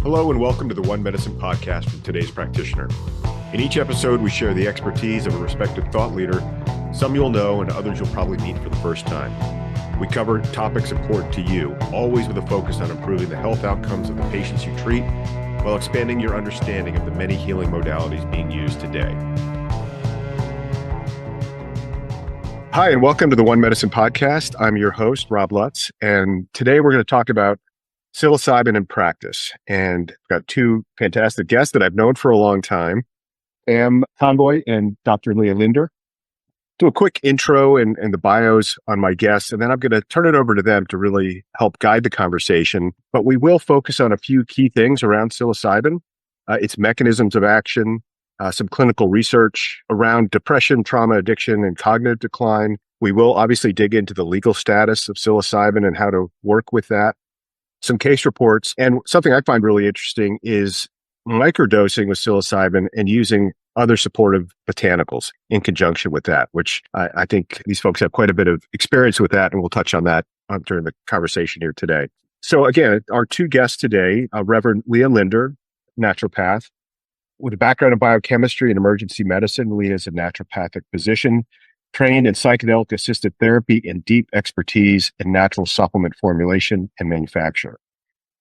Hello and welcome to the One Medicine podcast from today's practitioner. In each episode, we share the expertise of a respected thought leader. Some you'll know and others you'll probably meet for the first time. We cover topics important to you, always with a focus on improving the health outcomes of the patients you treat while expanding your understanding of the many healing modalities being used today. Hi, and welcome to the One Medicine podcast. I'm your host, Rob Lutz, and today we're going to talk about psilocybin in practice. And I've got two fantastic guests that I've known for a long time, Pam Conboy and Dr. Leah Linder. Do a quick intro and the bios on my guests, and then I'm going to turn it over to them to really help guide the conversation. But we will focus on a few key things around psilocybin, its mechanisms of action, some clinical research around depression, trauma, addiction, and cognitive decline. We will obviously dig into the legal status of psilocybin and how to work with that. Some case reports, and something I find really interesting is microdosing with psilocybin and using other supportive botanicals in conjunction with that, which I think these folks have quite a bit of experience with that, and we'll touch on that during the conversation here today. So again, our two guests today, Reverend Leah Linder, naturopath, with a background in biochemistry and emergency medicine. Leah is a naturopathic physician, trained in psychedelic-assisted therapy and deep expertise in natural supplement formulation and manufacture.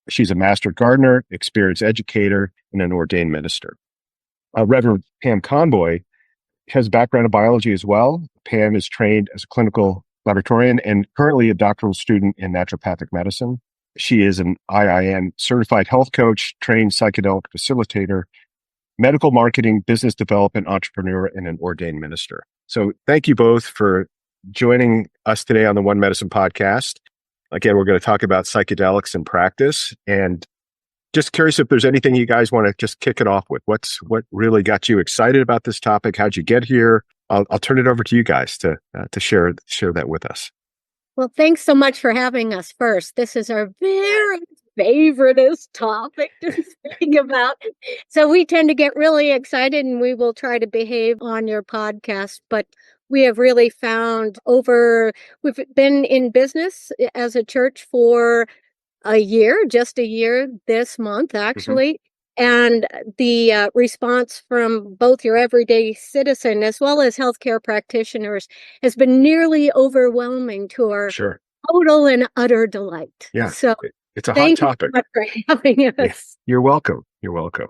She's a master gardener, experienced educator, and an ordained minister. Reverend Pam Conboy has a background in biology as well. Pam is trained as a clinical laboratorian and currently a doctoral student in naturopathic medicine. She is an IIN certified health coach, trained psychedelic facilitator, medical marketing, business development entrepreneur, and an ordained minister. So thank you both for joining us today on the One Medicine podcast. Again, we're going to talk about psychedelics in practice, and just curious if there's anything you guys want to just kick it off with. What really got you excited about this topic? How'd you get here? I'll turn it over to you guys to share that with us. Well, thanks so much for having us first. This is our very favoriteest topic to speak about. So we tend to get really excited and we will try to behave on your podcast. But we have really found we've been in business as a church for just a year this month, actually. Mm-hmm. And the response from both your everyday citizen as well as healthcare practitioners has been nearly overwhelming to our total and utter delight. Yeah. So it's a hot topic. Thank you so much for having us. Yeah. You're welcome. You're welcome.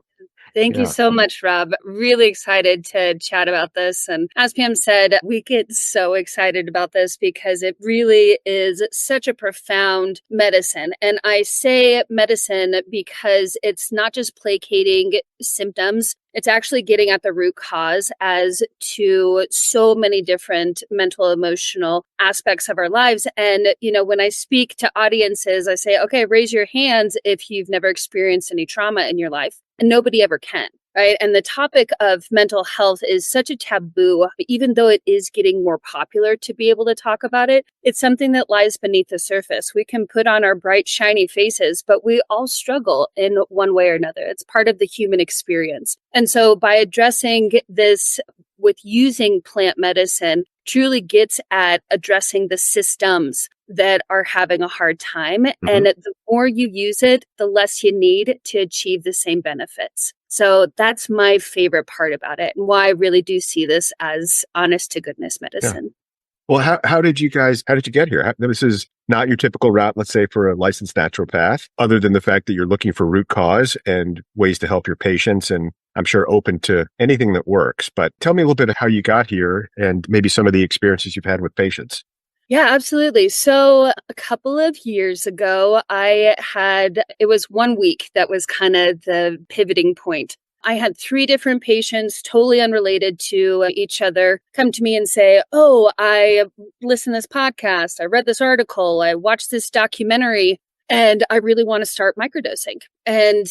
Thank you so much, Rob. Really excited to chat about this. And as Pam said, we get so excited about this because it really is such a profound medicine. And I say medicine because it's not just placating symptoms. It's actually getting at the root cause as to so many different mental, emotional aspects of our lives. And, when I speak to audiences, I say, okay, raise your hands if you've never experienced any trauma in your life. And nobody ever can, right? And the topic of mental health is such a taboo, even though it is getting more popular to be able to talk about it. It's something that lies beneath the surface. We can put on our bright, shiny faces, but we all struggle in one way or another. It's part of the human experience. And so by addressing this with using plant medicine truly gets at addressing the systems that are having a hard time. Mm-hmm. And the more you use it, the less you need to achieve the same benefits. So that's my favorite part about it and why I really do see this as honest to goodness medicine. Yeah. Well, how did you get here? This is not your typical route, let's say, for a licensed naturopath, other than the fact that you're looking for root cause and ways to help your patients, and I'm sure open to anything that works. But tell me a little bit of how you got here and maybe some of the experiences you've had with patients. Yeah, absolutely. So a couple of years ago, it was 1 week that was kind of the pivoting point. I had 3 different patients, totally unrelated to each other, come to me and say, oh, I listened to this podcast, I read this article, I watched this documentary, and I really want to start microdosing. And,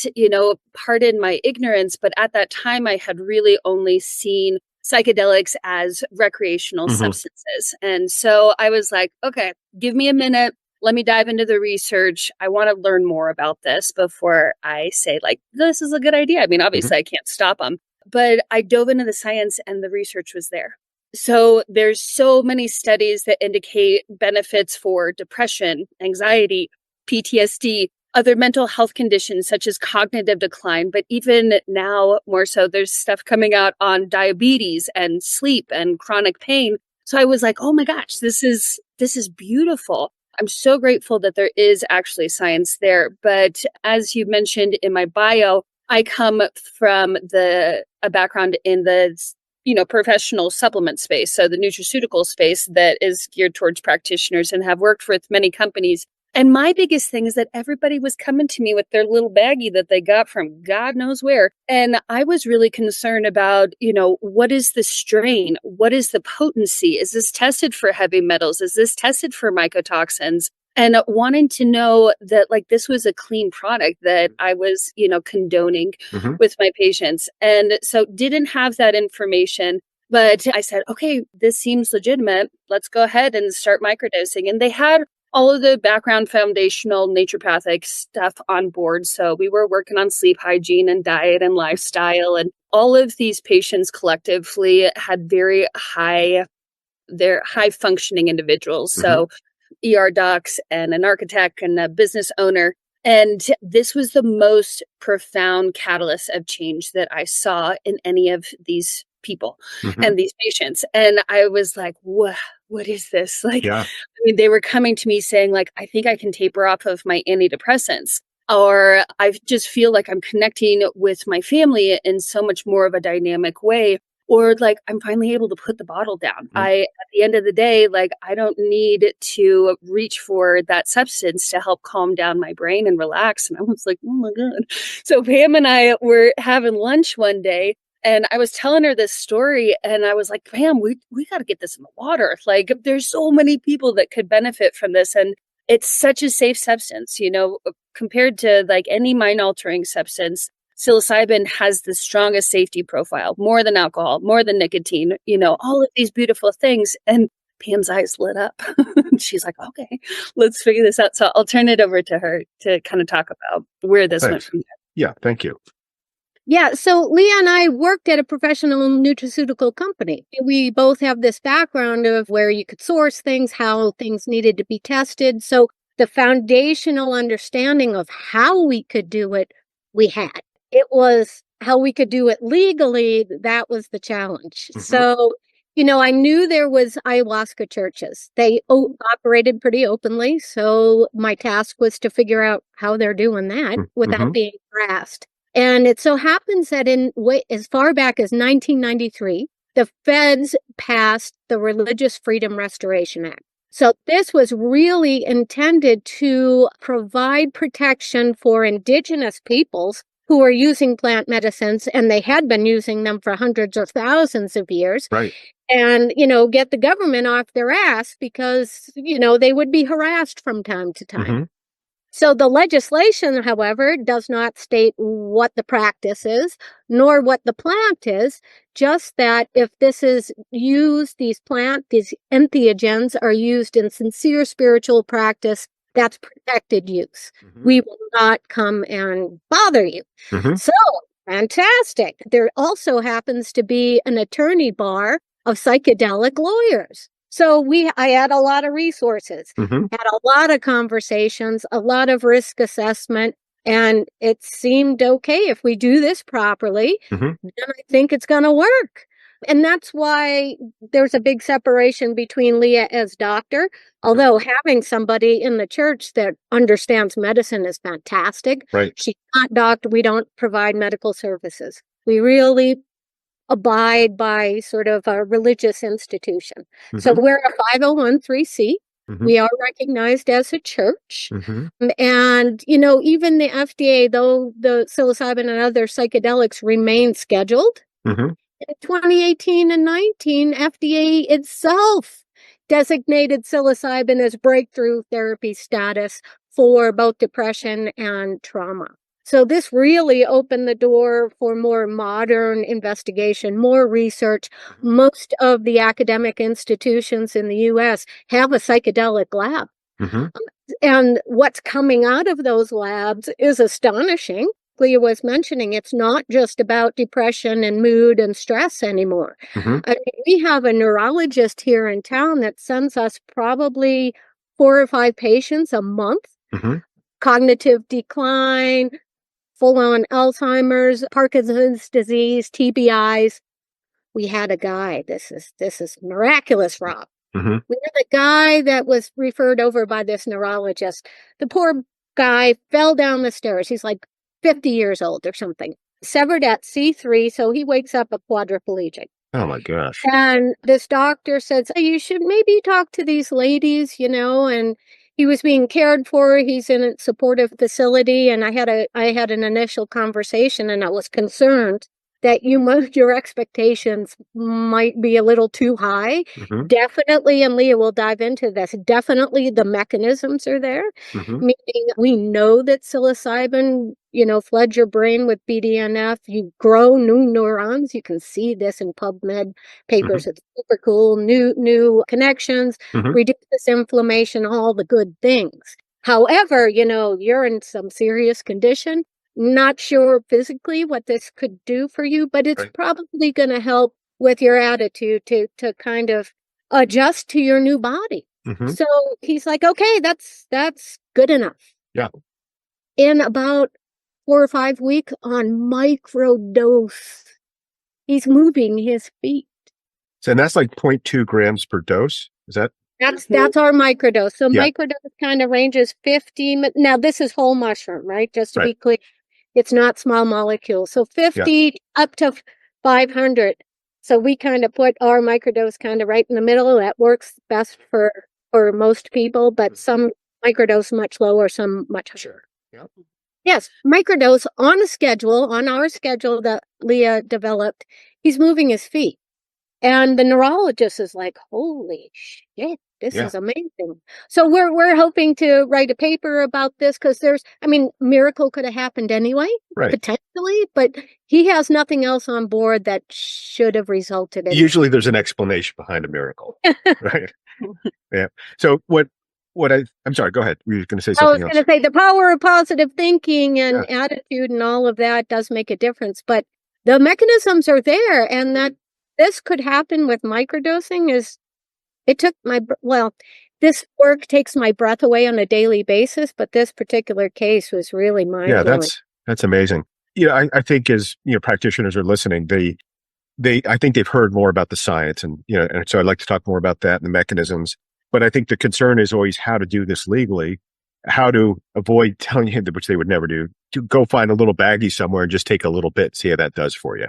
pardon my ignorance, but at that time, I had really only seen psychedelics as recreational substances. And so I was like, okay, give me a minute. Let me dive into the research. I want to learn more about this before I say, this is a good idea. I mean, obviously, I can't stop them. But I dove into the science and the research was there. So there's so many studies that indicate benefits for depression, anxiety, PTSD, other mental health conditions such as cognitive decline, but even now more so, there's stuff coming out on diabetes and sleep and chronic pain. So I was like, oh my gosh, this is beautiful. I'm so grateful that there is actually science there. But as you mentioned in my bio, I come from a background in the professional supplement space, so the nutraceutical space that is geared towards practitioners, and have worked with many companies. And my biggest thing is that everybody was coming to me with their little baggie that they got from God knows where. And I was really concerned about, what is the strain? What is the potency? Is this tested for heavy metals? Is this tested for mycotoxins? And wanting to know that like this was a clean product that I was, condoning with my patients. And so didn't have that information. But I said, okay, this seems legitimate. Let's go ahead and start microdosing. And they had all of the background foundational naturopathic stuff on board. So we were working on sleep hygiene and diet and lifestyle. And all of these patients collectively had they're high functioning individuals. So ER docs and an architect and a business owner. And this was the most profound catalyst of change that I saw in any of these people and these patients. And I was like, what is this? Like, Yeah. I mean, they were coming to me saying like, I think I can taper off of my antidepressants, or I just feel like I'm connecting with my family in so much more of a dynamic way. Or like, I'm finally able to put the bottle down. At the end of the day, like, I don't need to reach for that substance to help calm down my brain and relax. And I was like, oh my God. So Pam and I were having lunch one day, and I was telling her this story, and I was like, Pam, we got to get this in the water. Like, there's so many people that could benefit from this. And it's such a safe substance, compared to like any mind altering substance. Psilocybin has the strongest safety profile, more than alcohol, more than nicotine, all of these beautiful things. And Pam's eyes lit up. She's like, okay, let's figure this out. So I'll turn it over to her to kind of talk about where this went from there. Yeah, thank you. Yeah, so Leah and I worked at a professional nutraceutical company. We both have this background of where you could source things, how things needed to be tested. So the foundational understanding of how we could do it, we had. It was how we could do it legally, that was the challenge. So, I knew there was ayahuasca churches. They operated pretty openly. So my task was to figure out how they're doing that without being harassed. And it so happens that as far back as 1993, the feds passed the Religious Freedom Restoration Act. So this was really intended to provide protection for indigenous peoples who are using plant medicines, and they had been using them for hundreds or thousands of years. Right. And, get the government off their ass because, they would be harassed from time to time. So the legislation, however, does not state what the practice is, nor what the plant is, just that if this is used, these entheogens are used in sincere spiritual practice, that's protected use. We will not come and bother you. So, fantastic. There also happens to be an attorney bar of psychedelic lawyers. So I had a lot of resources, had a lot of conversations, a lot of risk assessment, and it seemed okay if we do this properly, then I think it's going to work. And that's why there's a big separation between Leah as doctor, although having somebody in the church that understands medicine is fantastic. Right. She's not doctor. We don't provide medical services. We really abide by sort of a religious institution. So we're a 501(c)(3). We are recognized as a church. And, even the FDA, though the psilocybin and other psychedelics remain scheduled, in 2018 and 19, FDA itself designated psilocybin as breakthrough therapy status for both depression and trauma. So this really opened the door for more modern investigation, more research. Most of the academic institutions in the U.S. have a psychedelic lab. And what's coming out of those labs is astonishing. Leah was mentioning it's not just about depression and mood and stress anymore. I mean, we have a neurologist here in town that sends us probably 4 or 5 patients a month cognitive decline, full-on Alzheimer's, Parkinson's disease, TBIs. We had a guy, this is miraculous, Rob. Mm-hmm. We had a guy that was referred over by this neurologist. The poor guy fell down the stairs. He's like 50 years old or something. Severed at C3, so he wakes up a quadriplegic. Oh my gosh. And this doctor said, "Hey, you should maybe talk to these ladies, and he was being cared for. He's in a supportive facility. And I had an initial conversation, and I was concerned that your expectations might be a little too high. Mm-hmm. Definitely, and Leah will dive into this, definitely the mechanisms are there, Mm-hmm. meaning we know that psilocybin, floods your brain with BDNF. You grow new neurons. You can see this in PubMed papers. Mm-hmm. It's super cool. New connections, Mm-hmm. reduces inflammation, all the good things. However, you're in some serious condition. Not sure physically what this could do for you, but it's Right. probably going to help with your attitude to kind of adjust to your new body. Mm-hmm. So he's like, okay, that's good enough. Yeah. In about 4 or 5 weeks on microdose, he's moving his feet. So, and that's like 0.2 grams per dose. Is that? That's our microdose. So Yeah. microdose kind of ranges 50. Now this is whole mushroom, right? Just to be Right. clear. It's not small molecules. So 50 up to 500. So we kind of put our microdose kind of right in the middle. That works best for most people, but some microdose much lower, some much higher. Sure. Yep. Yes, microdose on our schedule that Leah developed. He's moving his feet. And the neurologist is like, holy shit, this Yeah. is amazing. So we're hoping to write a paper about this because miracle could have happened anyway, Right. potentially, but he has nothing else on board that should have resulted in. Usually there's an explanation behind a miracle. Right. Yeah. So I'm sorry, go ahead. You were going to say I was something going else. to say the power of positive thinking and attitude and all of that does make a difference, but the mechanisms are there, and that this could happen with microdosing this work takes my breath away on a daily basis, but this particular case was really mind-blowing. Yeah, that's amazing. I think as practitioners are listening, I think they've heard more about the science, and so I'd like to talk more about that and the mechanisms. But I think the concern is always how to do this legally, how to avoid telling you, which they would never do, to go find a little baggie somewhere and just take a little bit, see how that does for you.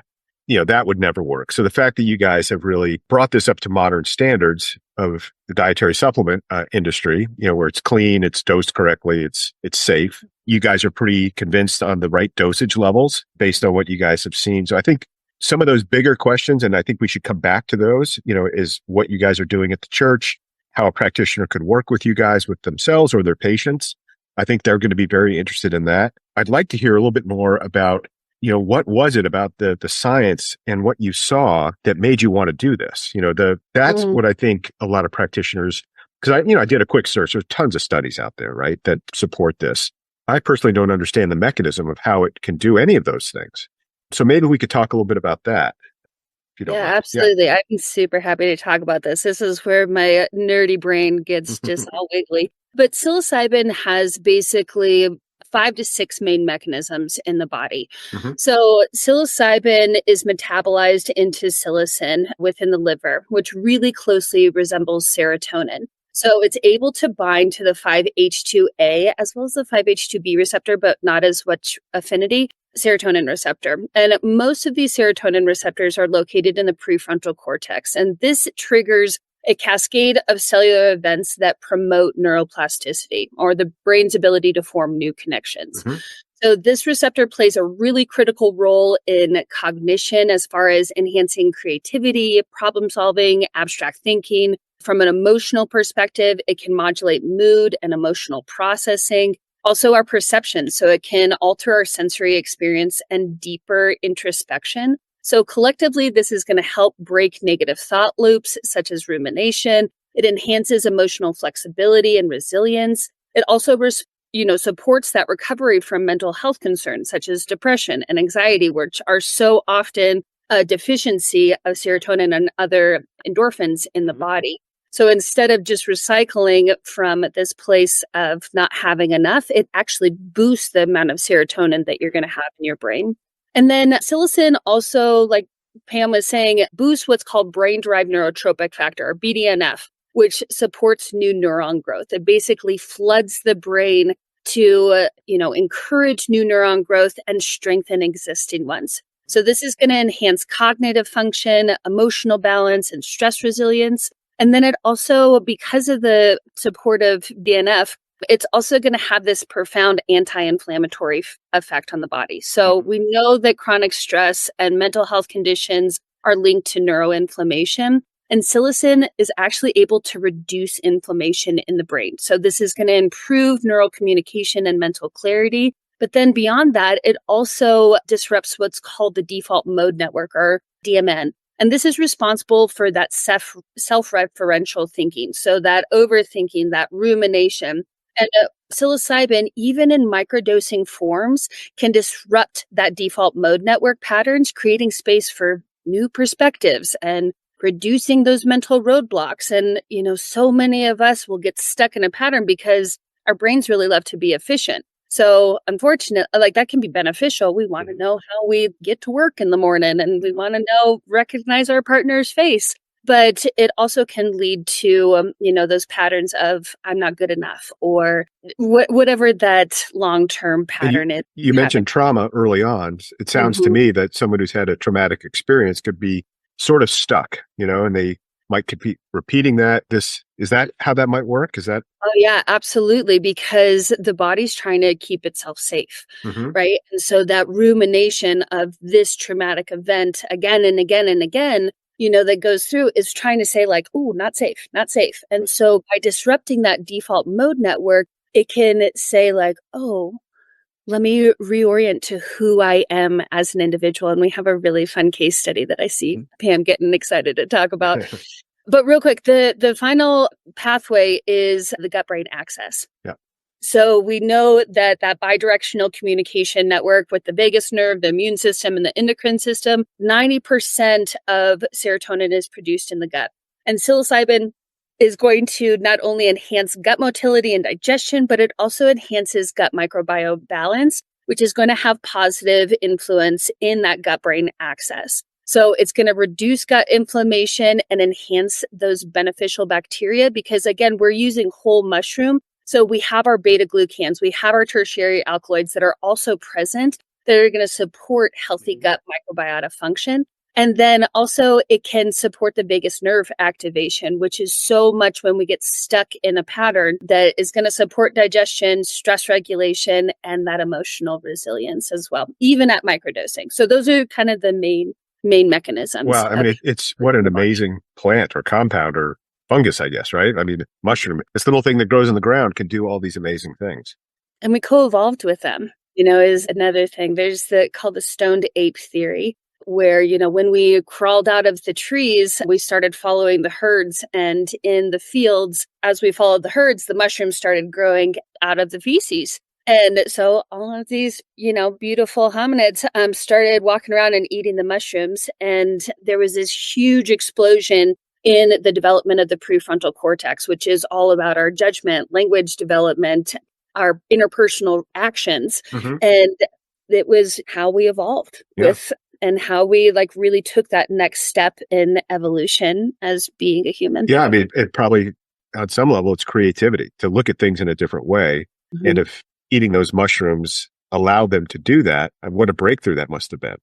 That would never work. So the fact that you guys have really brought this up to modern standards of the dietary supplement industry, where it's clean, it's dosed correctly, it's safe. You guys are pretty convinced on the right dosage levels based on what you guys have seen. So I think some of those bigger questions, and I think we should come back to those, is what you guys are doing at the church, how a practitioner could work with you guys, with themselves or their patients. I think they're going to be very interested in that. I'd like to hear a little bit more about what was it about the science and what you saw that made you want to do this? That's what I think a lot of practitioners, because I did a quick search. There's tons of studies out there, right, that support this. I personally don't understand the mechanism of how it can do any of those things. So maybe we could talk a little bit about that. If you don't mind. Absolutely. Yeah. I'd be super happy to talk about this. This is where my nerdy brain gets just all wiggly. But psilocybin has basically 5 to 6 main mechanisms in the body. Mm-hmm. So psilocybin is metabolized into psilocin within the liver, which really closely resembles serotonin. So it's able to bind to the 5-HT2A as well as the 5-HT2B receptor, but not as much affinity, serotonin receptor. And most of these serotonin receptors are located in the prefrontal cortex. And this triggers a cascade of cellular events that promote neuroplasticity, or the brain's ability to form new connections. Mm-hmm. So this receptor plays a really critical role in cognition as far as enhancing creativity, problem solving, abstract thinking. From an emotional perspective, it can modulate mood and emotional processing. Also our perception, so it can alter our sensory experience and deeper introspection. So collectively, this is going to help break negative thought loops, such as rumination. It enhances emotional flexibility and resilience. It also supports that recovery from mental health concerns, such as depression and anxiety, which are so often a deficiency of serotonin and other endorphins in the body. So instead of just recycling from this place of not having enough, it actually boosts the amount of serotonin that you're going to have in your brain. And then psilocin also, like Pam was saying, boosts what's called brain-derived neurotropic factor, or BDNF, which supports new neuron growth. It basically floods the brain to, encourage new neuron growth and strengthen existing ones. So this is going to enhance cognitive function, emotional balance, and stress resilience. And then it also, because of the support of DNF, it's also going to have this profound anti-inflammatory effect on the body. So we know that chronic stress and mental health conditions are linked to neuroinflammation. And psilocin is actually able to reduce inflammation in the brain. So this is going to improve neural communication and mental clarity. But then beyond that, it also disrupts what's called the default mode network, or DMN. And this is responsible for that self-referential thinking. So that overthinking, that rumination. And psilocybin, even in microdosing forms, can disrupt that default mode network patterns, creating space for new perspectives and reducing those mental roadblocks. And, so many of us will get stuck in a pattern because our brains really love to be efficient. So unfortunately, that can be beneficial. We want to know how we get to work in the morning, and we want to recognize our partner's face. But it also can lead to, those patterns of I'm not good enough, or whatever that long-term pattern is. You mentioned trauma early on. It sounds to me that someone who's had a traumatic experience could be sort of stuck, and they might keep repeating that. Is that how that might work? Is that? Oh, yeah, absolutely. Because the body's trying to keep itself safe, right? And so that rumination of this traumatic event again and again and again, that goes through is trying to say "Ooh, not safe, not safe." And so by disrupting that default mode network, it can say "Oh, let me reorient to who I am as an individual." And we have a really fun case study that I see Pam getting excited to talk about. But real quick, the final pathway is the gut-brain axis. Yeah. So we know that bidirectional communication network with the vagus nerve, the immune system, and the endocrine system, 90% of serotonin is produced in the gut. And psilocybin is going to not only enhance gut motility and digestion, but it also enhances gut microbiome balance, which is going to have positive influence in that gut-brain axis. So it's going to reduce gut inflammation and enhance those beneficial bacteria because, again, we're using whole mushroom. So we have our beta-glucans, we have our tertiary alkaloids that are also present that are going to support healthy gut microbiota function. And then also it can support the vagus nerve activation, which is so much when we get stuck in a pattern that is going to support digestion, stress regulation, and that emotional resilience as well, even at microdosing. So those are kind of the main mechanisms. Wow. I mean, it's what an amazing plant or compound or fungus, I guess, right? I mean, mushroom, this little thing that grows in the ground can do all these amazing things. And we co-evolved with them, is another thing. There's called the stoned ape theory, where, when we crawled out of the trees, we started following the herds. And in the fields, as we followed the herds, the mushrooms started growing out of the feces. And so all of these, beautiful hominids started walking around and eating the mushrooms. And there was this huge explosion in the development of the prefrontal cortex, which is all about our judgment, language development, our interpersonal actions. And it was how we evolved with and how we really took that next step in evolution as being a human. Yeah. I mean, it probably on some level, it's creativity to look at things in a different way. And if eating those mushrooms allowed them to do that, what a breakthrough that must have been.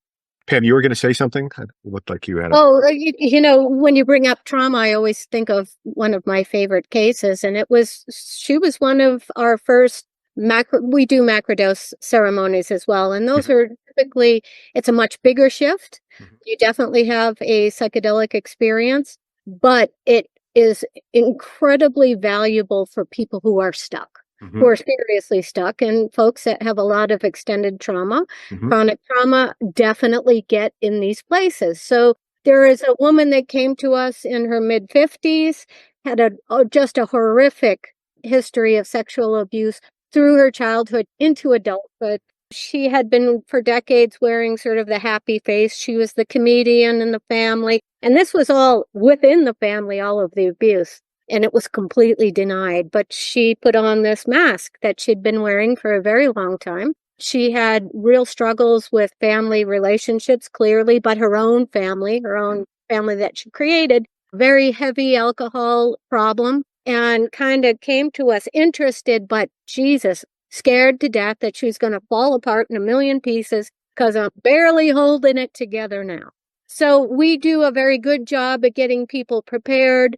Pam, you were going to say something? It looked like you had. When you bring up trauma, I always think of one of my favorite cases, and she was one of our first we do macrodose ceremonies as well. And those are typically, it's a much bigger shift. You definitely have a psychedelic experience, but it is incredibly valuable for people who are stuck. Who are seriously stuck, and folks that have a lot of extended trauma, chronic trauma, definitely get in these places. So there is a woman that came to us in her mid-50s, had just a horrific history of sexual abuse through her childhood into adulthood. She had been for decades wearing sort of the happy face. She was the comedian in the family, and this was all within the family, all of the abuse. and it was completely denied. But she put on this mask that she'd been wearing for a very long time. She had real struggles with family relationships, clearly, but her own family that she created, very heavy alcohol problem, and kind of came to us interested, but Jesus, scared to death that she was going to fall apart in a million pieces because I'm barely holding it together now. So we do a very good job at getting people prepared,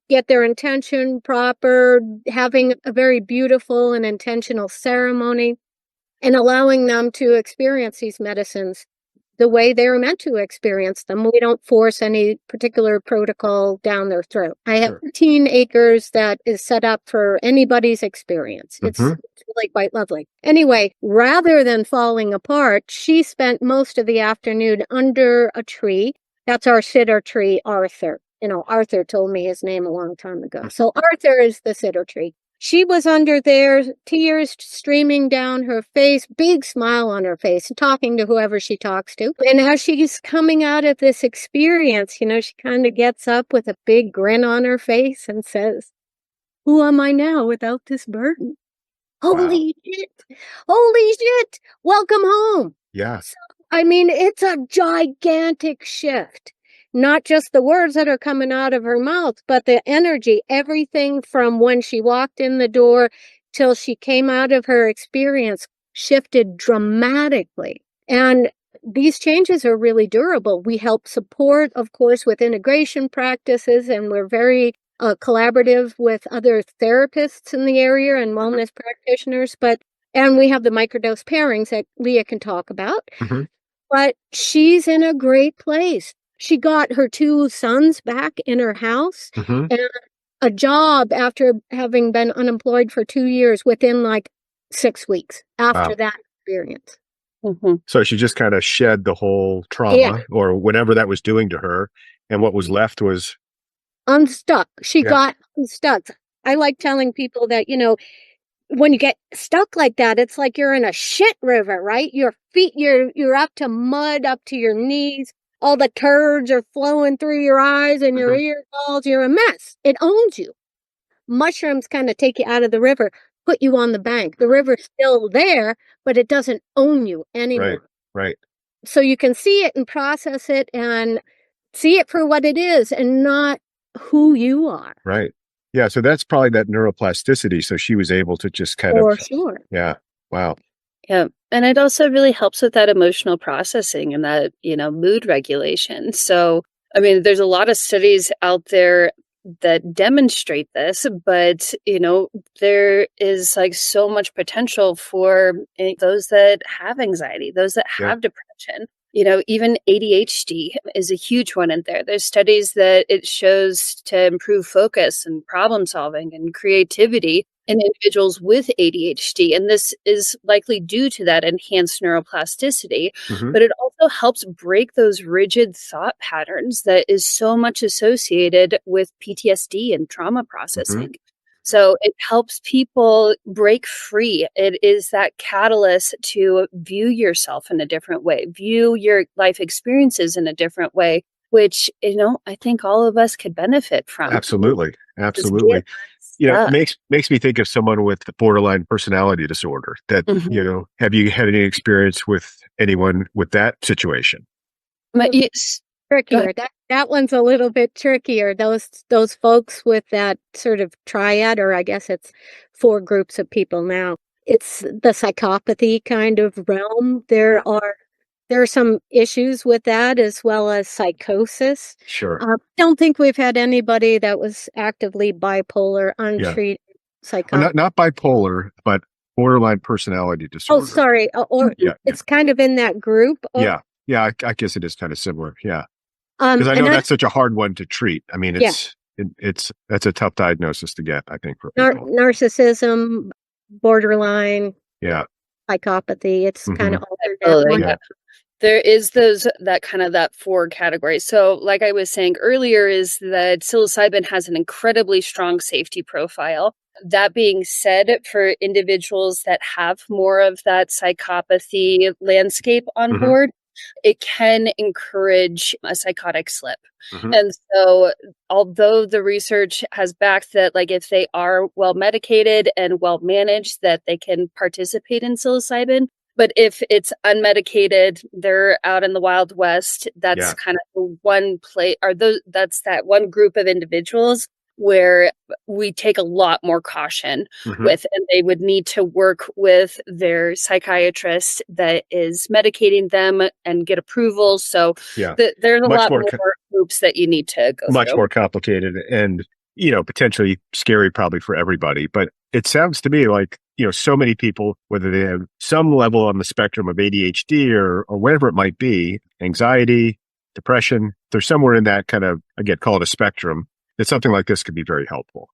get their intention proper, having a very beautiful and intentional ceremony, and allowing them to experience these medicines the way they're meant to experience them. We don't force any particular protocol down their throat. I have 15 acres that is set up for anybody's experience. It's really quite lovely. Anyway, rather than falling apart, she spent most of the afternoon under a tree. That's our sitter tree, Arthur. Arthur told me his name a long time ago. So Arthur is the sitter tree. She was under there, tears streaming down her face, big smile on her face, talking to whoever she talks to. And as she's coming out of this experience, she kind of gets up with a big grin on her face and says, "Who am I now without this burden? Holy shit! Holy shit! Welcome home." Yeah. So, it's a gigantic shift. Not just the words that are coming out of her mouth, but the energy, everything from when she walked in the door till she came out of her experience shifted dramatically. And these changes are really durable. We help support, of course, with integration practices, and we're very collaborative with other therapists in the area and wellness practitioners. And we have the microdose pairings that Leah can talk about. But she's in a great place. She got her 2 sons back in her house and a job after having been unemployed for 2 years within like 6 weeks after that experience. So she just kind of shed the whole trauma or whatever that was doing to her. And what was left was unstuck. She got unstuck. I like telling people that, when you get stuck like that, it's like you're in a shit river, right? Your feet, you're up to mud, up to your knees. All the turds are flowing through your eyes and your ear balls. You're a mess. It owns you. Mushrooms kind of take you out of the river, put you on the bank. The river's still there, but it doesn't own you anymore. Right. So you can see it and process it and see it for what it is and not who you are. Right. Yeah. So that's probably that neuroplasticity. So she was able to just kind For of. sure. Yeah. Wow. Yeah. And it also really helps with that emotional processing and that, mood regulation. So, there's a lot of studies out there that demonstrate this, but, there is like so much potential for those that have anxiety, those that have depression. Even ADHD is a huge one in there. There's studies that it shows to improve focus and problem solving and creativity in individuals with ADHD. And this is likely due to that enhanced neuroplasticity, but it also helps break those rigid thought patterns that is so much associated with PTSD and trauma processing. So it helps people break free. It is that catalyst to view yourself in a different way, view your life experiences in a different way, which, I think all of us could benefit from. Absolutely. Makes me think of someone with borderline personality disorder that, have you had any experience with anyone with that situation? Trickier. That one's a little bit trickier. Those folks with that sort of triad, or I guess it's 4 groups of people now. It's the psychopathy kind of realm. There are some issues with that as well as psychosis. Sure. Don't think we've had anybody that was actively bipolar, untreated psychopathy. Not bipolar, but borderline personality disorder. Oh, sorry. It's kind of in that group. Yeah. I guess it is kind of similar. Yeah. Because I know that's such a hard one to treat. That's a tough diagnosis to get, I think, for people. Narcissism, borderline, psychopathy. It's kind of all in that one. There is that 4 categories. So like I was saying earlier is that psilocybin has an incredibly strong safety profile. That being said, for individuals that have more of that psychopathy landscape on board, it can encourage a psychotic slip. Mhm. And so, although the research has backed that, like, if they are well medicated and well managed, that they can participate in psilocybin. But if it's unmedicated, they're out in the Wild West. That's Yeah. kind of the one play, or that's that one group of individuals where we take a lot more caution Mhm. with, and they would need to work with their psychiatrist that is medicating them and get approval. So Yeah. there's a Much lot more more hoops that you need to go much through. more complicated and, potentially scary probably for everybody. But it sounds to me like, so many people, whether they have some level on the spectrum of ADHD or whatever it might be, anxiety, depression, they're somewhere in that kind of, again, call it a spectrum, that something like this could be very helpful.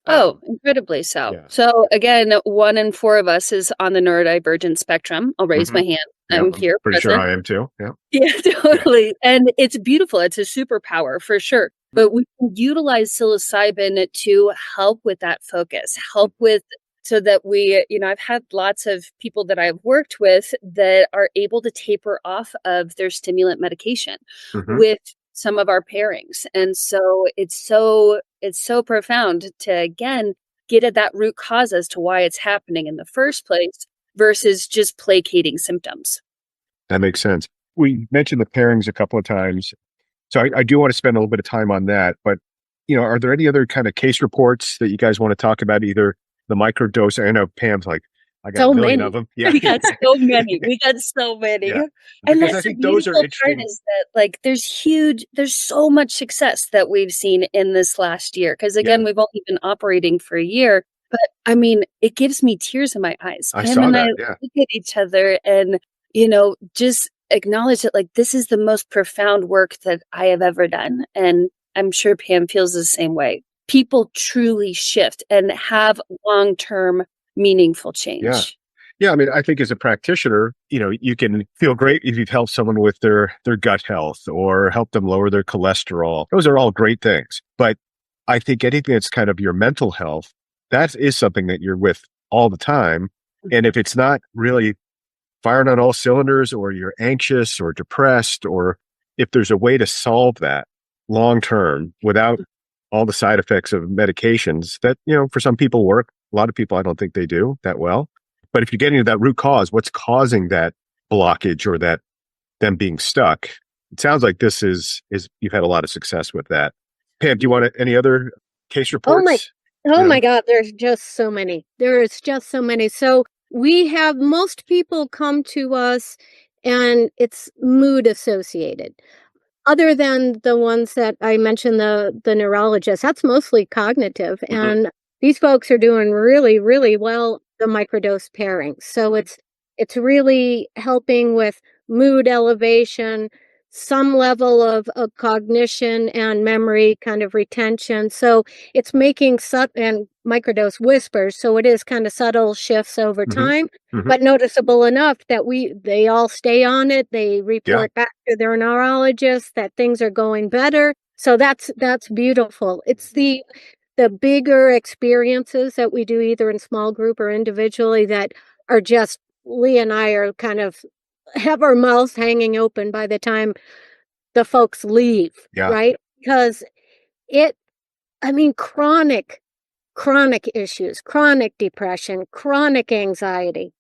Oh, incredibly so. Yeah. So again, 1 in 4 of us is on the neurodivergent spectrum. I'll raise my Mhm. hand. Yeah. I'm I'm here pretty sure present. I am too. Yeah. Yeah, totally. And it's beautiful. It's a superpower for sure. But we can utilize psilocybin to help with that focus, help with so that I've had lots of people that I've worked with that are able to taper off of their stimulant medication Mhm. with some of our pairings. And so it's so profound to again get at that root cause as to why it's happening in the first place versus just placating symptoms. That makes sense. We mentioned the pairings a couple of times. So I do want to spend a little bit of time on that. But, are there any other kind of case reports that you guys want to talk about? Either the microdose, I know Pam's like, I got a So million of many. them. Yeah. We got so many. We got so many. Yeah. And Because I that's the think those are beautiful part interesting. is that, like, there's so much success that we've seen in this last year. Because Yeah. again, we've only been operating for a year, but I mean, it gives me tears in my eyes. I Pam saw and I that. Yeah. look at each other and, just acknowledge that, like, this is the most profound work that I have ever done. And I'm sure Pam feels the same way. People truly shift and have long-term meaningful Yeah. change. Yeah. I mean, I think as a practitioner, you can feel great if you've helped someone with their gut health or help them lower their cholesterol. Those are all great things. But I think anything that's kind of your mental health, that is something that you're with all the time. And if it's not really firing on all cylinders or you're anxious or depressed, or if there's a way to solve that long term without all the side effects of medications that, for some people work. A lot of people, I don't think they do that well. But if you get into that root cause, what's causing that blockage or that them being stuck? It sounds like this is you've had a lot of success with that. Pam, do you want any other case Oh my reports? Oh You know? my God, there's just so many. There is just so many. So we have most people come to us and it's mood associated. Other than the ones that I mentioned, the neurologists, that's mostly cognitive. Mhm. And these folks are doing really, really well, the microdose pairing. So it's really helping with mood elevation, some level of cognition and memory kind of retention. So it's making and microdose whispers. So it is kind of subtle shifts over Mhm. time, Mhm. but noticeable enough that they all stay on it. They Yeah. report back to their neurologist that things are going better. So that's beautiful. It's the bigger experiences that we do either in small group or individually that are just Lee and I are kind of have our mouths hanging open by the time the folks leave, Yeah. right? Because it I mean chronic issues, chronic depression, chronic anxiety,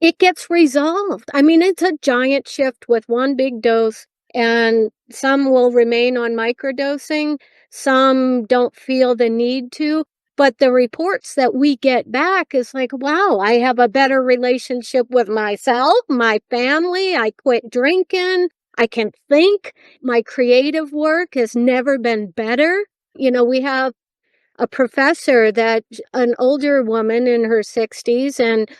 it gets resolved. I mean, it's a giant shift with one big dose, and some will remain on microdosing, some don't feel the need to. But the reports that we get back is like, wow, I have a better relationship with myself, my family. I quit drinking. I can think. My creative work has never been better. We have a professor that an older woman in her 60s and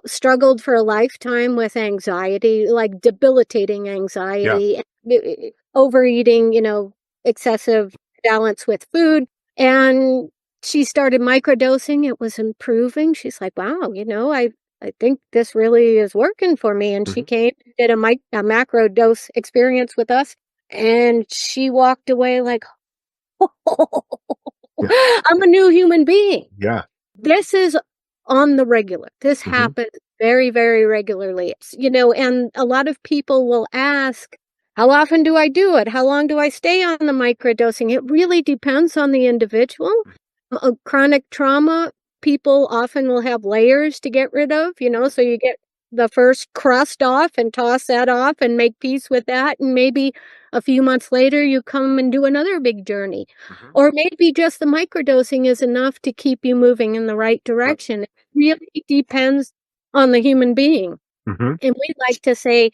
struggled for a lifetime with anxiety, like debilitating Yeah. anxiety, overeating, excessive balance with food. And she started microdosing. It was improving. She's like, wow, I think this really is working for me. And she Mhm. came, did a macro dose experience with us. And she walked away like, Yeah. I'm a new human being. Yeah. This is on the regular. This Mhm. happens very, very regularly. And a lot of people will ask, how often do I do it? How long do I stay on the microdosing? It really depends on the individual. Chronic trauma, people often will have layers to get rid of, so you get the first crust off and toss that off and make peace with that. And maybe a few months later, you come and do another big journey. Or maybe just the microdosing is enough to keep you moving in the right direction. It really depends on the human being. And we like to say,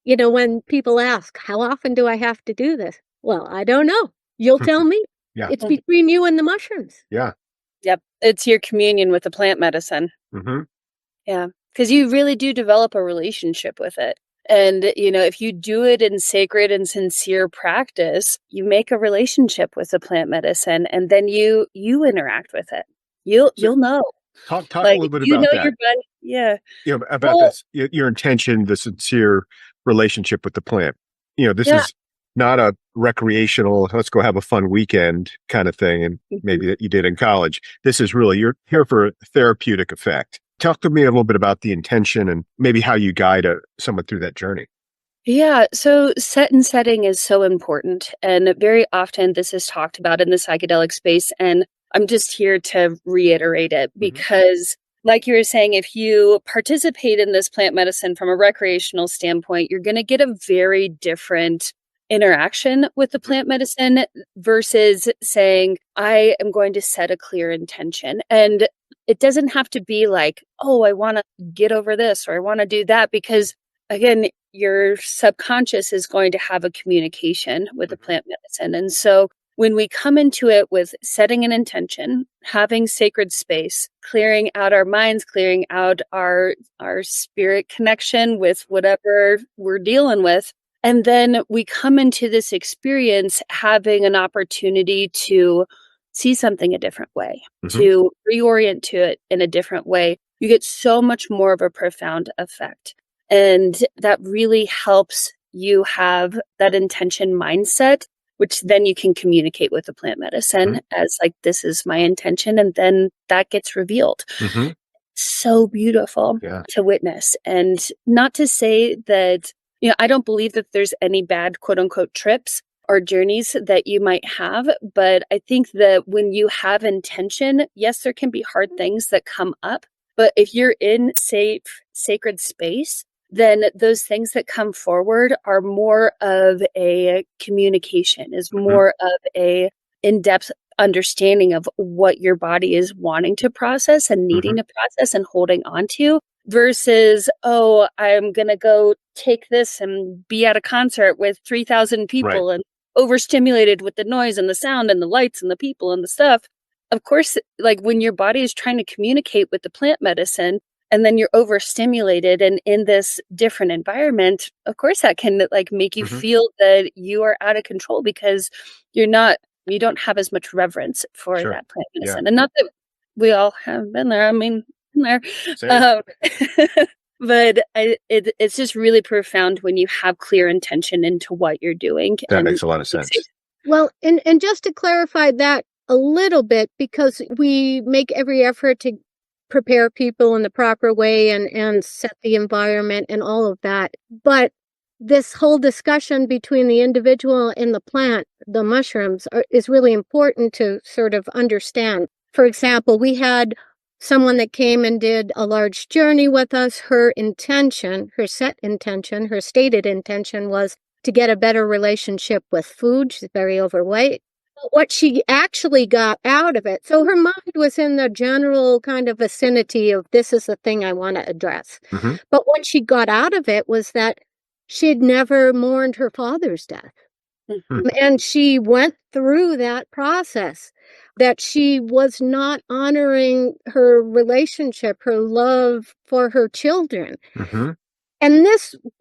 when people ask, how often do I have to do this? Well, I don't know. You'll tell me. Yeah. It's between you and the mushrooms. Yeah. Yep. It's your communion with the plant medicine. Yeah. Because you really do develop a relationship with it. And, if you do it in sacred and sincere practice, you make a relationship with the plant medicine, and then you interact with it. You'll know. Talk a little bit about that. Your body. Yeah. About this, your intention, the sincere relationship with the plant. This is not a recreational, let's go have a fun weekend kind of thing, and maybe that you did in college. This is really, you're here for a therapeutic effect. Talk to me a little bit about the intention and maybe how you guide someone through that journey. Yeah, so set and setting is so important. And very often this is talked about in the psychedelic space. And I'm just here to reiterate it because, like you were saying, if you participate in this plant medicine from a recreational standpoint, you're going to get a very different interaction with the plant medicine versus saying, I am going to set a clear intention. And it doesn't have to be like, oh, I want to get over this or I want to do that, because again, your subconscious is going to have a communication with the plant medicine. And so when we come into it with setting an intention, having sacred space, clearing out our minds, clearing out our spirit connection with whatever we're dealing with, and then we come into this experience having an opportunity to see something a different way, to reorient to it in a different way, you get so much more of a profound effect. And that really helps you have that intention mindset, which then you can communicate with the plant medicine as like, this is my intention. And then that gets revealed. So beautiful to witness. And not to say that, I don't believe that there's any bad quote unquote trips or journeys that you might have. But I think that when you have intention, yes, there can be hard things that come up. But if you're in safe, sacred space, then those things that come forward are more of a communication, is more of a in-depth understanding of what your body is wanting to process and needing to process and holding on to, versus, oh, I'm going to go take this and be at a concert with 3,000 people and overstimulated with the noise and the sound and the lights and the people and the stuff. Of course, like when your body is trying to communicate with the plant medicine, and then you're overstimulated and in this different environment, of course that can like make you feel that you are out of control because you don't have as much reverence for that plant medicine. And not that we all have been there. I mean, been there. But it's just really profound when you have clear intention into what you're doing. That makes a lot of sense. Well, and just to clarify that a little bit, because we make every effort to prepare people in the proper way and set the environment and all of that. But this whole discussion between the individual and the plant, the mushrooms, is really important to sort of understand. For example, we had someone that came and did a large journey with us. Her intention, her stated intention was to get a better relationship with food. She's very overweight. What she actually got out of it, so her mind was in the general kind of vicinity of this is the thing I want to address. But what she got out of it was that she'd never mourned her father's death. And she went through that process, that she was not honoring her relationship, her love for her children. And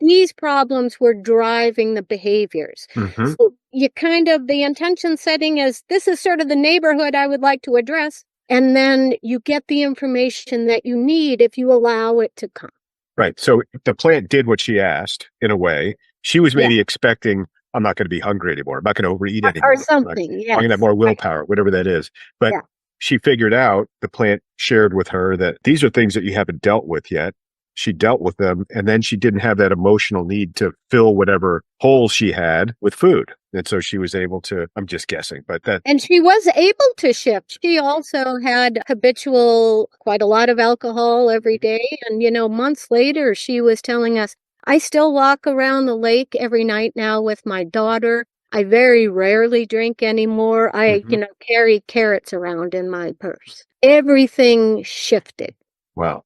these problems were driving the behaviors. So the intention setting is, this is sort of the neighborhood I would like to address. And then you get the information that you need if you allow it to come. Right. So the plant did what she asked in a way. She was maybe expecting, I'm not going to be hungry anymore. I'm not going to overeat anymore. Or something, I'm going to have more willpower, whatever that is. But she figured out, the plant shared with her that these are things that you haven't dealt with yet. she dealt with them, and then she didn't have that emotional need to fill whatever holes she had with food. And so she was able to, I'm just guessing, but that. And she was able to shift. She also had quite a lot of alcohol every day. And, months later, she was telling us, I still walk around the lake every night now with my daughter. I very rarely drink anymore. I, carry carrots around in my purse. Everything shifted. Wow.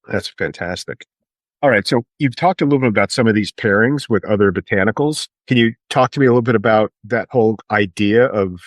That's fantastic. All right. So you've talked a little bit about some of these pairings with other botanicals. Can you talk to me a little bit about that whole idea of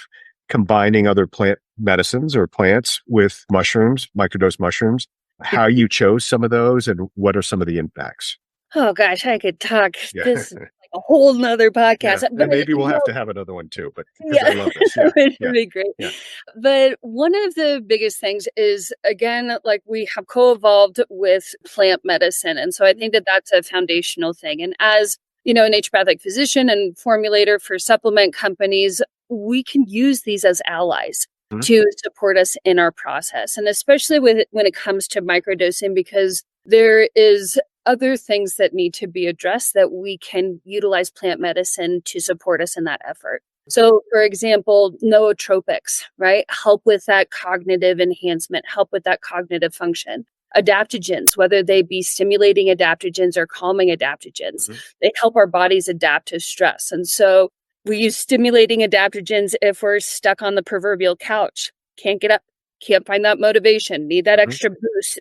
combining other plant medicines or plants with mushrooms, microdose mushrooms, how you chose some of those and what are some of the impacts? Oh gosh, I could talk Yeah. this is like a whole nother podcast. Yeah. But And maybe we'll have to have another one too, but because yeah, I love this. Yeah. it Yeah. would be great. Yeah. But one of the biggest things is, again, like we have co-evolved with plant medicine. And so I think that that's a foundational thing. And as, a naturopathic physician and formulator for supplement companies, we can use these as allies to support us in our process. And especially when it comes to microdosing, because there is other things that need to be addressed that we can utilize plant medicine to support us in that effort. So, for example, nootropics, right? Help with that cognitive enhancement, help with that cognitive function. Adaptogens, whether they be stimulating adaptogens or calming adaptogens, they help our bodies adapt to stress. And so we use stimulating adaptogens if we're stuck on the proverbial couch, can't get up, can't find that motivation, need that extra boost,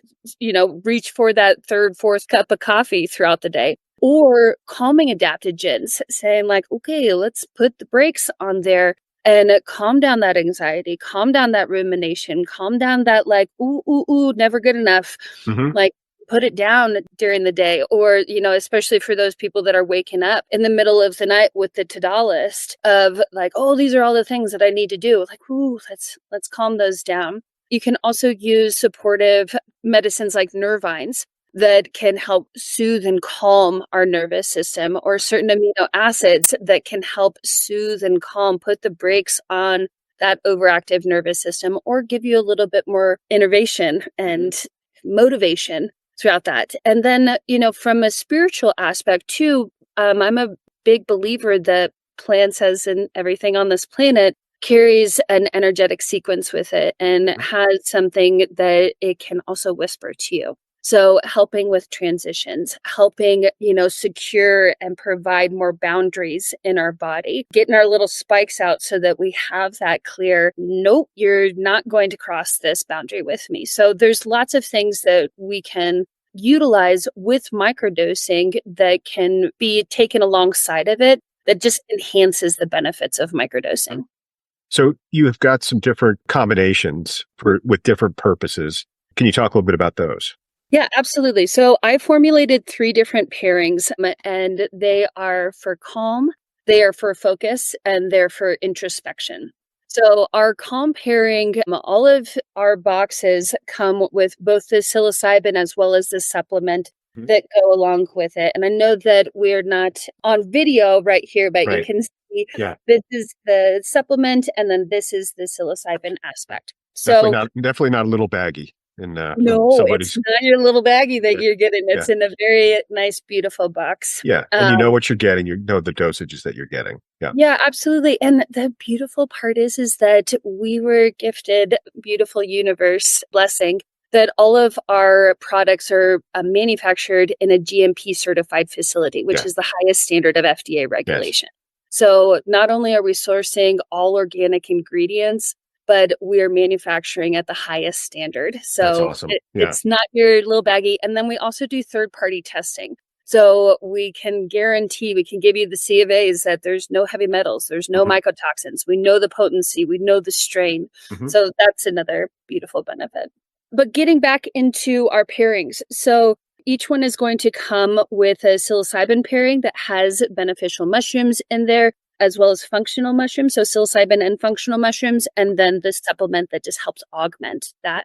reach for that third, fourth cup of coffee throughout the day. Or calming adaptogens, saying like, okay, let's put the brakes on there and calm down that anxiety, calm down that rumination, calm down that like, ooh, never good enough. Like, put it down during the day. Or, especially for those people that are waking up in the middle of the night with the to-do list of like, oh, these are all the things that I need to do. Like, ooh, let's calm those down. You can also use supportive medicines like nervines that can help soothe and calm our nervous system, or certain amino acids that can help soothe and calm, put the brakes on that overactive nervous system, or give you a little bit more innervation and motivation throughout that. And then, from a spiritual aspect too, I'm a big believer that plants, as in everything on this planet, carries an energetic sequence with it and has something that it can also whisper to you. So helping with transitions, helping, secure and provide more boundaries in our body, getting our little spikes out so that we have that clear, nope, you're not going to cross this boundary with me. So there's lots of things that we can utilize with microdosing that can be taken alongside of it that just enhances the benefits of microdosing. So you have got some different combinations with different purposes. Can you talk a little bit about those? Yeah, absolutely. So I formulated 3 different pairings, and they are for calm, they are for focus, and they're for introspection. So our calm pairing, all of our boxes come with both the psilocybin as well as the supplement that go along with it. And I know that we're not on video right here, but you can see this is the supplement and then this is the psilocybin aspect. So definitely not a little baggy. No, it's not your little baggie that you're getting. It's in a very nice, beautiful box. Yeah. And you know what you're getting. You know the dosages that you're getting. Yeah. Yeah, absolutely. And the beautiful part is that we were gifted, beautiful universe blessing, that all of our products are manufactured in a GMP certified facility, which is the highest standard of FDA regulation. Yes. So not only are we sourcing all organic ingredients, but we're manufacturing at the highest standard. So that's awesome. It's not your little baggie. And then we also do third-party testing. So we can guarantee, we can give you the C of A's that there's no heavy metals, there's no mycotoxins. We know the potency, we know the strain. So that's another beautiful benefit. But getting back into our pairings. So each one is going to come with a psilocybin pairing that has beneficial mushrooms in there, as well as functional mushrooms, so psilocybin and functional mushrooms, and then the supplement that just helps augment that.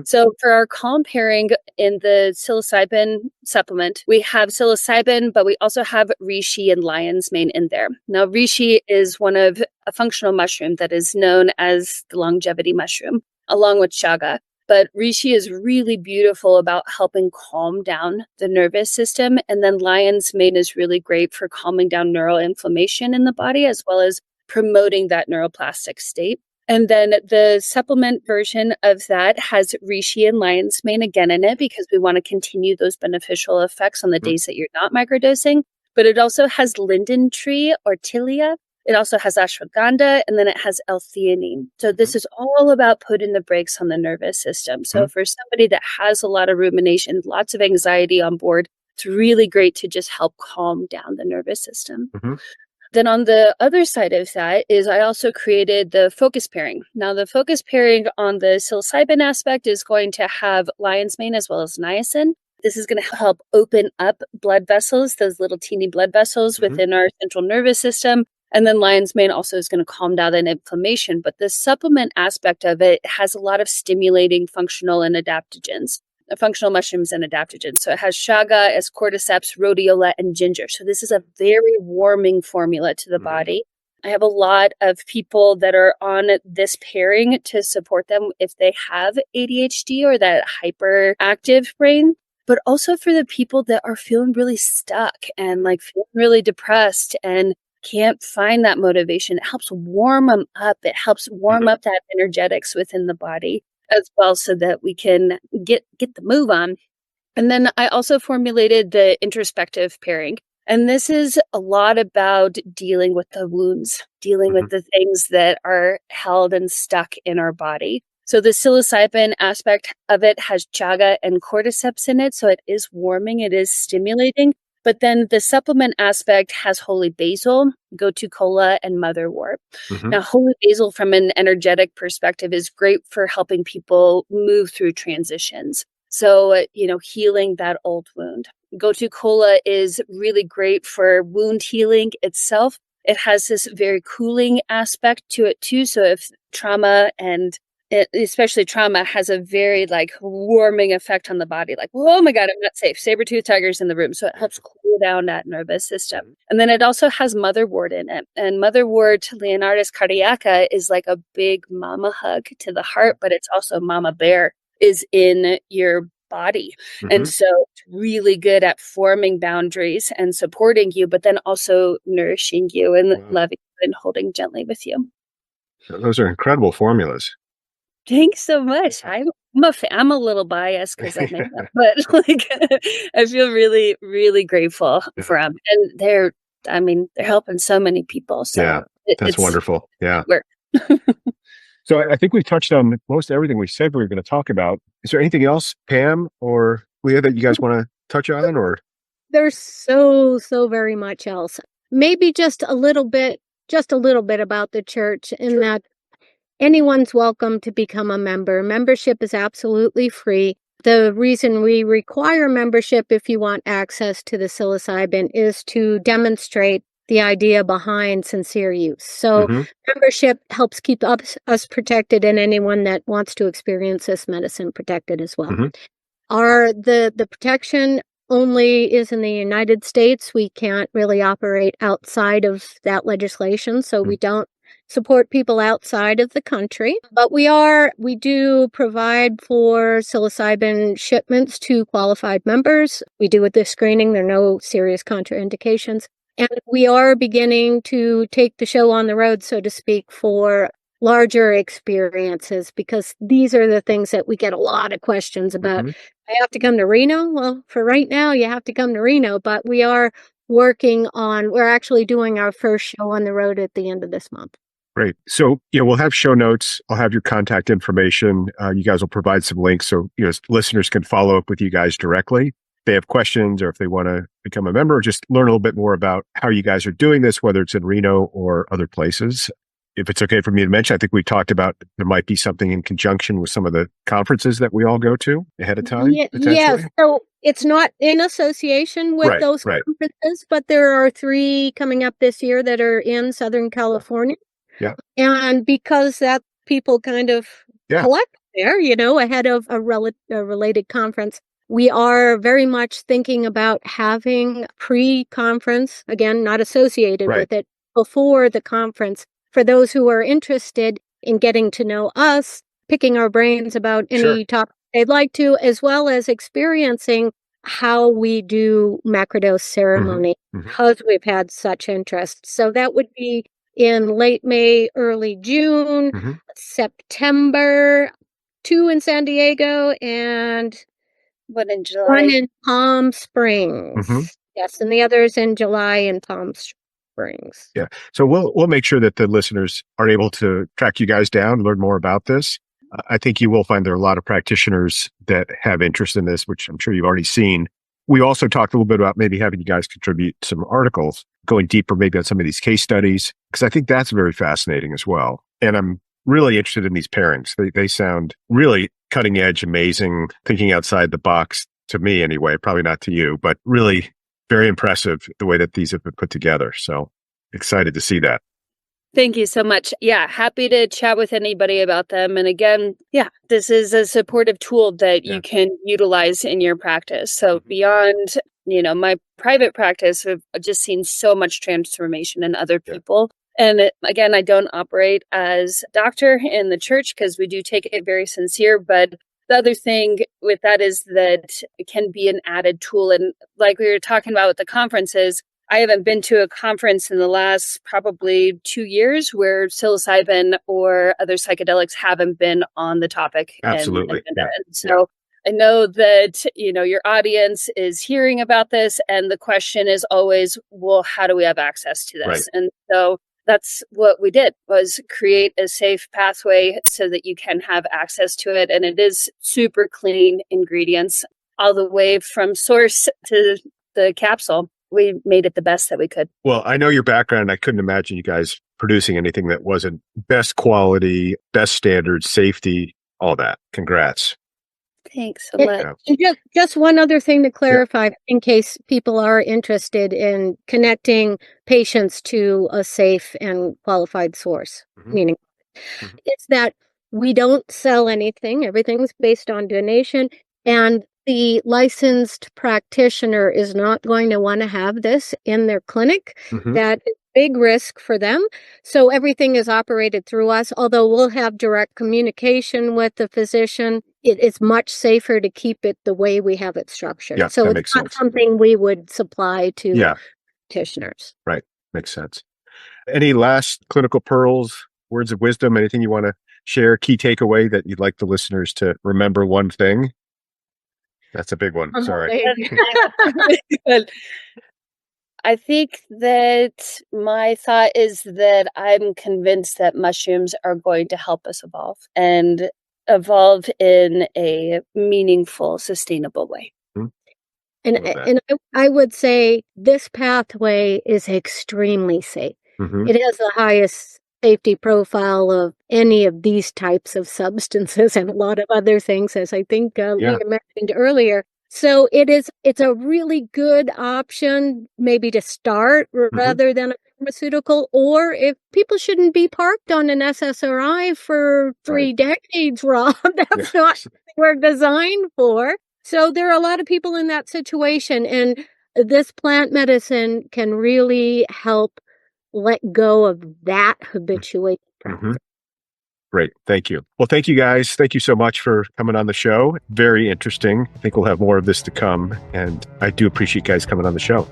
So for our calm pairing in the psilocybin supplement, we have psilocybin, but we also have reishi and lion's mane in there. Now, reishi is one of a functional mushroom that is known as the longevity mushroom, along with chaga. But reishi is really beautiful about helping calm down the nervous system. And then lion's mane is really great for calming down neural inflammation in the body, as well as promoting that neuroplastic state. And then the supplement version of that has reishi and lion's mane again in it, because we want to continue those beneficial effects on the days that you're not microdosing. But it also has linden tree or tilia. It also has ashwagandha, and then it has L-theanine. So this is all about putting the brakes on the nervous system. So for somebody that has a lot of rumination, lots of anxiety on board, it's really great to just help calm down the nervous system. Then on the other side of that is I also created the focus pairing. Now the focus pairing on the psilocybin aspect is going to have lion's mane as well as niacin. This is going to help open up blood vessels, those little teeny blood vessels within our central nervous system. And then lion's mane also is going to calm down that inflammation. But the supplement aspect of it has a lot of stimulating functional and adaptogens, functional mushrooms and adaptogens. So it has chaga, cordyceps, rhodiola, and ginger. So this is a very warming formula to the body. I have a lot of people that are on this pairing to support them if they have ADHD or that hyperactive brain. But also for the people that are feeling really stuck and like feeling really depressed and can't find that motivation. It helps warm them up. It helps warm up that energetics within the body as well, so that we can get the move on. And then I also formulated the introspective pairing. And this is a lot about dealing with the wounds, dealing with the things that are held and stuck in our body. So the psilocybin aspect of it has chaga and cordyceps in it. So it is warming, it is stimulating. But then the supplement aspect has holy basil, gotu kola, and motherwort. Now, holy basil from an energetic perspective is great for helping people move through transitions. So, healing that old wound. Gotu kola is really great for wound healing itself. It has this very cooling aspect to it too. So if trauma and especially trauma has a very warming effect on the body, like, oh my God, I'm not safe. Saber-toothed tigers in the room. So it helps cool down that nervous system. And then it also has motherwort in it. And motherwort, Leonardus cardiaca, is like a big mama hug to the heart, but it's also mama bear is in your body. And so it's really good at forming boundaries and supporting you, but then also nourishing you and loving you and holding gently with you. So those are incredible formulas. Thanks so much. I'm a little biased because I made them, but I feel really, really grateful for them. And they're helping so many people. So that's wonderful. Yeah. Work. So I think we've touched on most everything we said we were going to talk about. Is there anything else, Pam or Leah, that you guys want to touch on? Or there's so very much else. Maybe just a little bit about the church, in that anyone's welcome to become a member. Membership is absolutely free. The reason we require membership, if you want access to the psilocybin, is to demonstrate the idea behind sincere use. So membership helps keep us protected, and anyone that wants to experience this medicine protected as well. The protection only is in the United States. We can't really operate outside of that legislation, so we don't support people outside of the country. But we do provide for psilocybin shipments to qualified members. We do with this screening. There are no serious contraindications. And we are beginning to take the show on the road, so to speak, for larger experiences, because these are the things that we get a lot of questions about. I have to come to Reno? Well, for right now, you have to come to Reno, but we're actually doing our first show on the road at the end of this month. Great. So, we'll have show notes. I'll have your contact information. You guys will provide some links so, listeners can follow up with you guys directly. If they have questions or if they want to become a member, or just learn a little bit more about how you guys are doing this, whether it's in Reno or other places. If it's okay for me to mention, I think we talked about there might be something in conjunction with some of the conferences that we all go to ahead of time. Yes. So it's not in association with those conferences, but there are 3 coming up this year that are in Southern California. Yeah. And because that people kind of collect there, ahead of a related conference, we are very much thinking about having pre-conference, again, not associated with it, before the conference, for those who are interested in getting to know us, picking our brains about Sure. any topic they'd like to, as well as experiencing how we do macrodose ceremony because we've had such interest. So that would be in late May, early June, September, 2 in San Diego and One in 1 July. in Palm Springs. Yes, and the others in July in Palm Springs. Yeah. So we'll make sure that the listeners are able to track you guys down, learn more about this. I think you will find there are a lot of practitioners that have interest in this, which I'm sure you've already seen. We also talked a little bit about maybe having you guys contribute some articles, going deeper maybe on some of these case studies, because I think that's very fascinating as well. And I'm really interested in these pairings. They sound really cutting edge, amazing, thinking outside the box to me anyway, probably not to you, but really very impressive the way that these have been put together. So excited to see that. Thank you so much. Yeah, happy to chat with anybody about them. And again, this is a supportive tool that you can utilize in your practice. So beyond, my private practice, I've just seen so much transformation in other people. And again, I don't operate as a doctor in the church because we do take it very sincere. But the other thing with that is that it can be an added tool. And like we were talking about with the conferences, I haven't been to a conference in the last probably 2 years where psilocybin or other psychedelics haven't been on the topic. Absolutely. And so I know that, your audience is hearing about this. And the question is always, well, how do we have access to this? Right. And so that's what we did, was create a safe pathway so that you can have access to it. And it is super clean ingredients all the way from source to the capsule. We made it the best that we could. Well, I know your background. I couldn't imagine you guys producing anything that wasn't best quality, best standards, safety, all that. Congrats. Thanks a lot. And just one other thing to clarify in case people are interested in connecting patients to a safe and qualified source, meaning it's that we don't sell anything. Everything's based on donation. And the licensed practitioner is not going to want to have this in their clinic. That is a big risk for them. So everything is operated through us. Although we'll have direct communication with the physician, it is much safer to keep it the way we have it structured. Yeah, so that it's makes not sense. something we would supply to practitioners. Right. Makes sense. Any last clinical pearls, words of wisdom, anything you want to share, key takeaway that you'd like the listeners to remember one thing? That's a big one. Sorry. Good. I think that my thought is that I'm convinced that mushrooms are going to help us evolve in a meaningful, sustainable way. And I would say this pathway is extremely safe. It has the highest safety profile of any of these types of substances and a lot of other things, as I think Leah mentioned earlier. So it's a really good option maybe to start rather than a pharmaceutical, or if people shouldn't be parked on an SSRI for 3 decades, Rob, that's not what we're designed for. So there are a lot of people in that situation, and this plant medicine can really help let go of that habituated practice. Great. Thank you. Well, thank you guys. Thank you so much for coming on the show. Very interesting. I think we'll have more of this to come. And I do appreciate you guys coming on the show.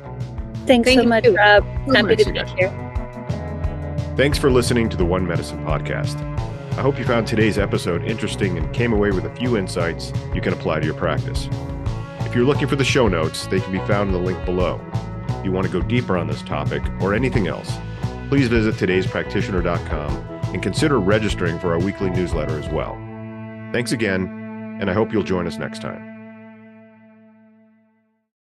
Thanks so much, Rob. Happy to be here. Thanks for listening to the One Medicine podcast. I hope you found today's episode interesting and came away with a few insights you can apply to your practice. If you're looking for the show notes, they can be found in the link below. If you want to go deeper on this topic or anything else, please visit todayspractitioner.com and consider registering for our weekly newsletter as well. Thanks again, and I hope you'll join us next time.